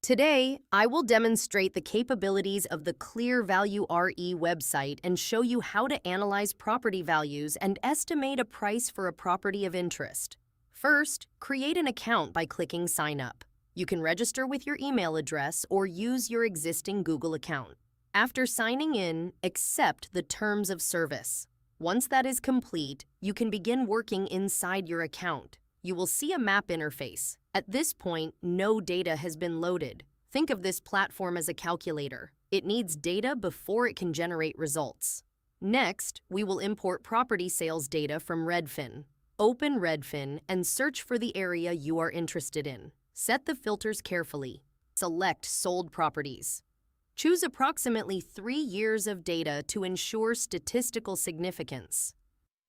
Today, I will demonstrate the capabilities of the Clear Value RE website and show you how to analyze property values and estimate a price for a property of interest. First, create an account by clicking Sign Up. You can register with your email address or use your existing Google account. After signing in, accept the terms of service. Once that is complete, you can begin working inside your account. You will see a map interface. At this point, no data has been loaded. Think of this platform as a calculator. It needs data before it can generate results. Next, we will import property sales data from Redfin. Open Redfin and search for the area you are interested in. Set the filters carefully. Select Sold Properties. Choose approximately 3 years of data to ensure statistical significance.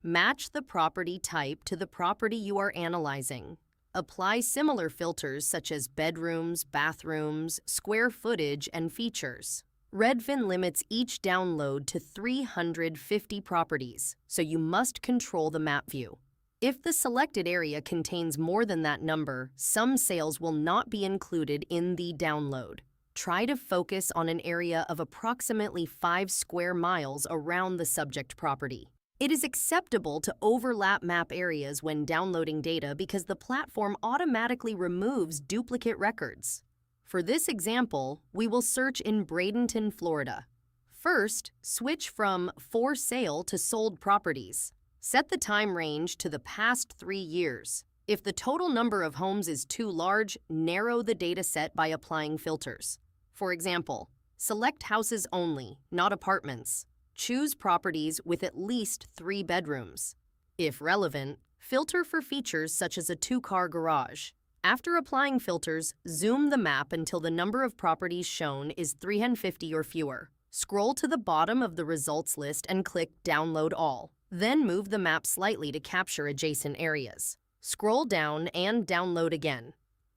Match the property type to the property you are analyzing. Apply similar filters such as bedrooms, bathrooms, square footage, and features. Redfin limits each download to 350 properties, so you must control the map view. If the selected area contains more than that number, some sales will not be included in the download. Try to focus on an area of approximately 5 square miles around the subject property. It is acceptable to overlap map areas when downloading data because the platform automatically removes duplicate records. For this example, we will search in Bradenton, Florida. First, switch from For Sale to Sold Properties. Set the time range to the past 3 years. If the total number of homes is too large, narrow the data set by applying filters. For example, select houses only, not apartments. Choose properties with at least 3 bedrooms. If relevant, filter for features such as a 2-car garage. After applying filters, zoom the map until the number of properties shown is 350 or fewer. Scroll to the bottom of the results list and click Download All. Then move the map slightly to capture adjacent areas. Scroll down and download again.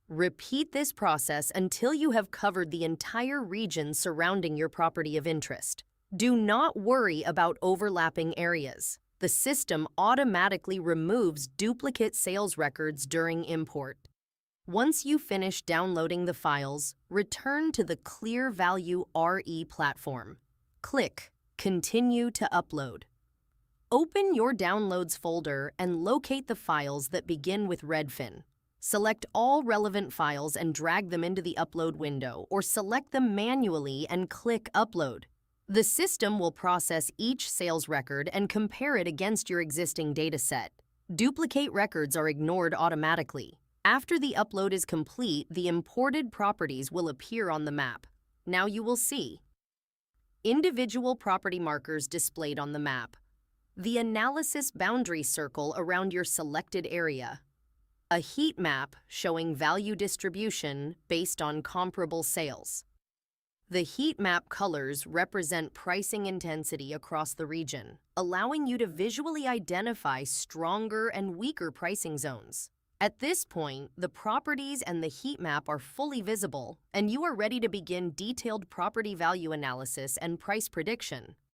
Repeat this process until you have covered the entire region surrounding your property of interest. Do not worry about overlapping areas. The system automatically removes duplicate sales records during import. Once you finish downloading the files, return to the Clear Value RE platform. Click Continue to Upload. Open your Downloads folder and locate the files that begin with Redfin. Select all relevant files and drag them into the upload window, or select them manually and click Upload. The system will process each sales record and compare it against your existing dataset. Duplicate records are ignored automatically. After the upload is complete, the imported properties will appear on the map. Now you will see individual property markers displayed on the map, the analysis boundary circle around your selected area, a heat map showing value distribution based on comparable sales. The heat map colors represent pricing intensity across the region, allowing you to visually identify stronger and weaker pricing zones. At this point, the properties and the heat map are fully visible, and you are ready to begin detailed property value analysis and price prediction.